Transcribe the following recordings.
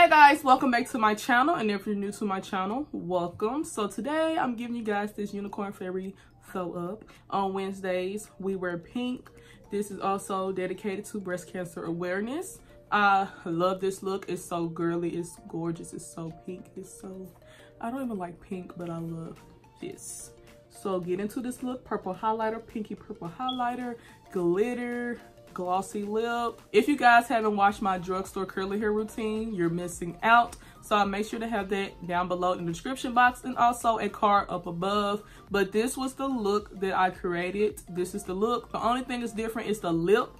Hey guys, welcome back to my channel, and if you're new to my channel, welcome. So today I'm giving you guys this Unicorn Fairy sew up. On Wednesdays we wear pink. This is also dedicated to breast cancer awareness. I love this look. It's so girly, it's gorgeous, it's so pink, it's so, I don't even like pink, but I love this. So get into this look. Purple highlighter, pinky purple highlighter, glitter, glossy lip. If you guys haven't watched my drugstore curly hair routine, you're missing out. So I'll make sure to have that down below in the description box and also a card up above. But this was the look that I created. This is the look. The only thing that's different is the lip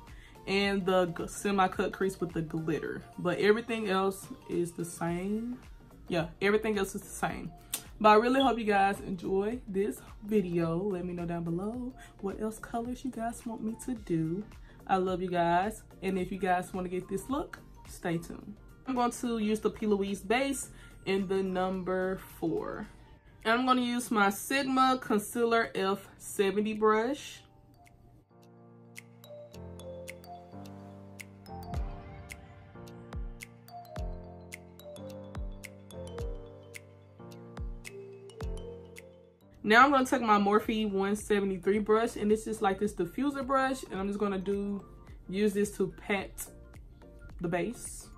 and the semi-cut crease with the glitter. But everything else is the same. Yeah, everything else is the same. But I really hope you guys enjoy this video. Let me know down below what else colors you guys want me to do. I love you guys, and if you guys want to get this look, stay tuned. I'm going to use the P. Louise base in the number 4. And I'm going to use my Sigma Concealer F70 brush. Now I'm going to take my Morphe 173 brush, and this is like this diffuser brush, and I'm just going to use this to pat the base.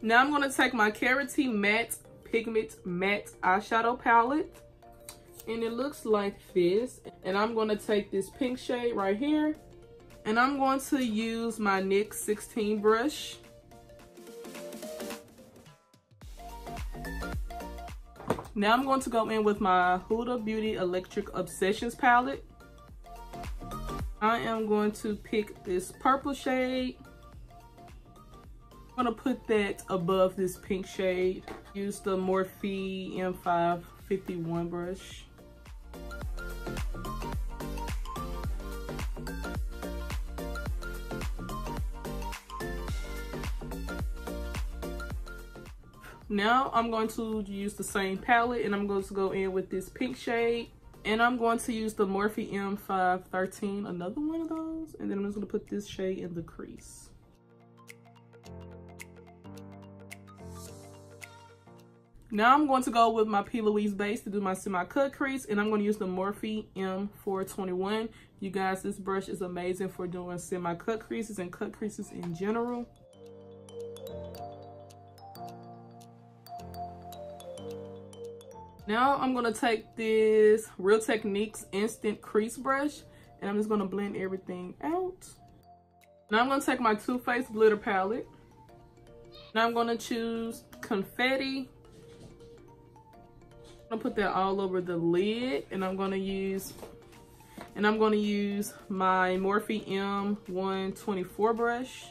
Now I'm going to take my Clarity Matte Pigment Matte Eyeshadow Palette. And it looks like this, and I'm going to take this pink shade right here, and I'm going to use my NYX 16 brush. Now I'm going to go in with my Huda Beauty Electric Obsessions palette. I am going to pick this purple shade. I'm going to put that above this pink shade. Use the Morphe M551 brush. Now I'm going to use the same palette, and I'm going to go in with this pink shade, and I'm going to use the Morphe M513, another one of those, and then I'm just going to put this shade in the crease. Now I'm going to go with my P. Louise base to do my semi-cut crease, and I'm going to use the Morphe M421. You guys, this brush is amazing for doing semi-cut creases and cut creases in general. Now I'm going to take this Real Techniques Instant Crease Brush, and I'm just going to blend everything out. Now I'm going to take my Too Faced Glitter Palette. Now I'm going to choose Confetti. I'm going to put that all over the lid, and I'm going to use my Morphe M124 brush.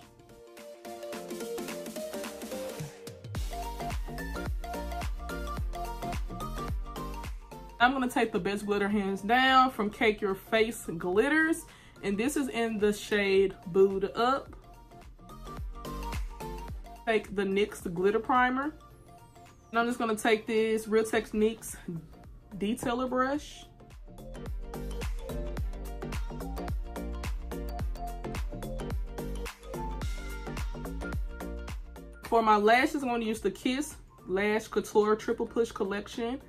I'm going to take the Best Glitter Hands Down from Cake Your Face Glitters, and this is in the shade Booed Up. Take the NYX Glitter Primer, and I'm just going to take this Real Techniques Detailer brush. For my lashes, I'm going to use the Kiss Lash Couture Triple Push Collection.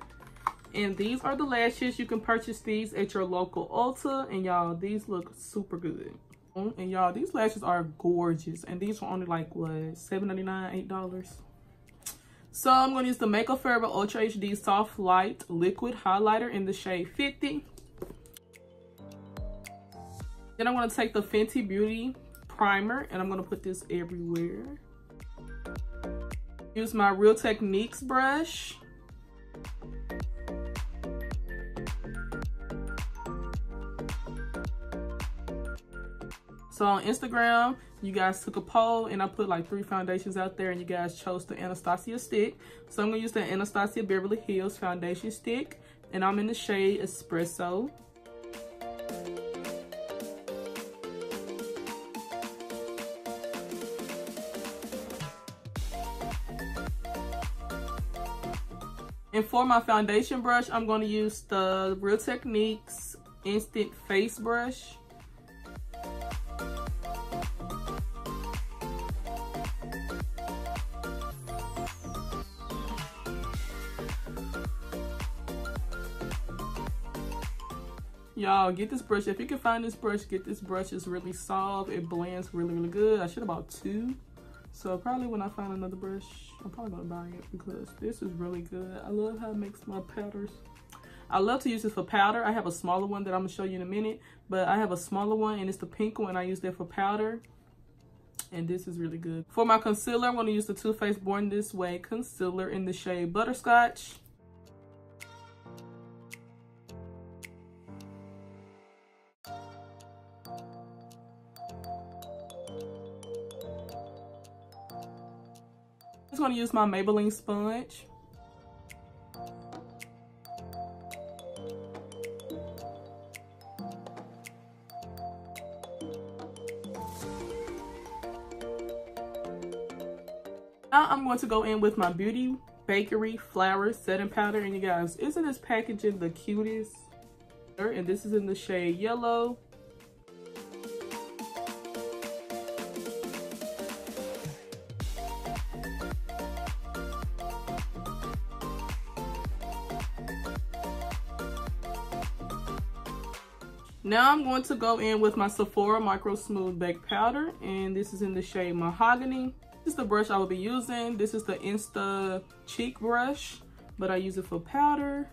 And these are the lashes. You can purchase these at your local Ulta. And y'all, these look super good. And y'all, these lashes are gorgeous. And these are only like, what, $7.99, $8? So I'm going to use the Makeup Forever Ultra HD Soft Light Liquid Highlighter in the shade 50. Then I'm going to take the Fenty Beauty Primer, and I'm going to put this everywhere. Use my Real Techniques brush. So on Instagram, you guys took a poll, and I put like 3 foundations out there, and you guys chose the Anastasia stick. So I'm going to use the Anastasia Beverly Hills foundation stick, and I'm in the shade Espresso. And for my foundation brush, I'm going to use the Real Techniques Instant Face Brush. Y'all, get this brush. If you can find this brush, get this brush. It's really soft. It blends really, really good. I should have bought 2. So probably when I find another brush, I'm probably gonna buy it because this is really good. I love how it makes my powders. I love to use this for powder. I have a smaller one that I'm gonna show you in a minute, but I have a smaller one and it's the pink one. I use that for powder. And this is really good. For my concealer, I'm gonna use the Too Faced Born This Way concealer in the shade Butterscotch. I'm just going to use my Maybelline sponge. Now I'm going to go in with my Beauty Bakery Flour Setting Powder. And you guys, isn't this packaging the cutest? And this is in the shade Yellow. Now I'm going to go in with my Sephora MicroSmooth Baked Powder, and this is in the shade Mahogany. This is the brush I will be using. This is the Insta Cheek brush, but I use it for powder.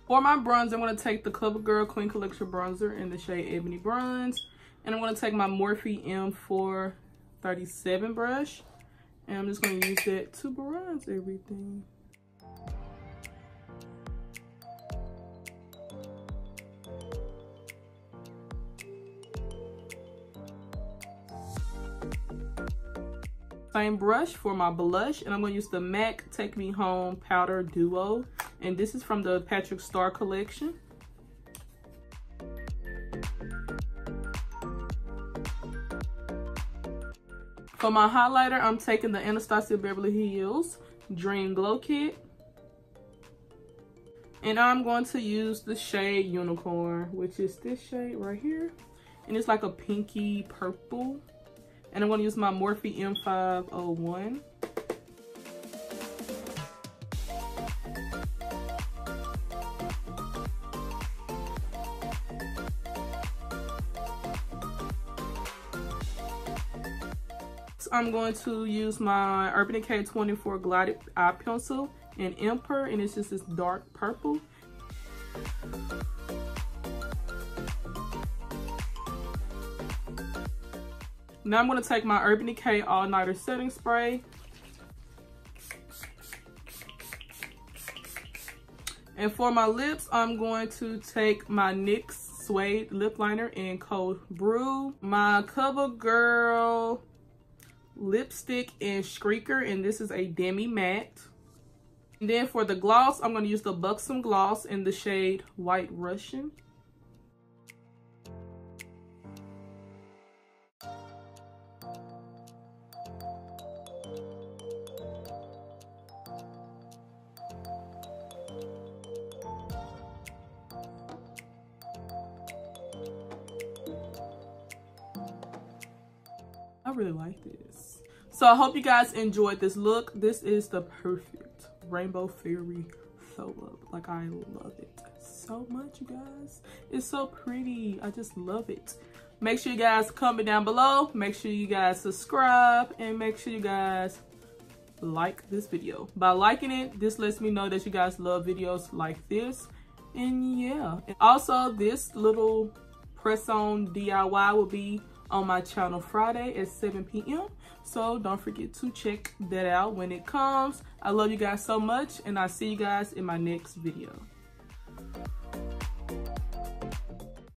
For my bronzer, I'm going to take the CoverGirl Queen Collection bronzer in the shade Ebony Bronze, and I'm going to take my Morphe M437 brush, and I'm just going to use that to bronze everything. Same brush for my blush, and I'm going to use the MAC Take Me Home Powder Duo, and this is from the Patrick Star collection. For my highlighter, I'm taking the Anastasia Beverly Hills Dream Glow Kit. And I'm going to use the shade Unicorn, which is this shade right here. And it's like a pinky purple. And I'm going to use my Morphe M501. I'm going to use my Urban Decay 24 Glided Eye Pencil in Emperor, and it's just this dark purple. Now I'm going to take my Urban Decay All Nighter Setting Spray. And for my lips, I'm going to take my NYX Suede Lip Liner in Cold Brew, my CoverGirl lipstick in Shrieker, and this is a demi matte. And then for the gloss, I'm going to use the Buxom Gloss in the shade White Russian. I really like this. So I hope you guys enjoyed this look. This is the perfect Rainbow Fairy Sew Up. Like, I love it so much, you guys. It's so pretty. I just love it. Make sure you guys comment down below. Make sure you guys subscribe. And make sure you guys like this video. By liking it, this lets me know that you guys love videos like this. And yeah. And also, this little press-on DIY will be on my channel Friday at 7 p.m. So don't forget to check that out when it comes. I love you guys so much, and I'll see you guys in my next video.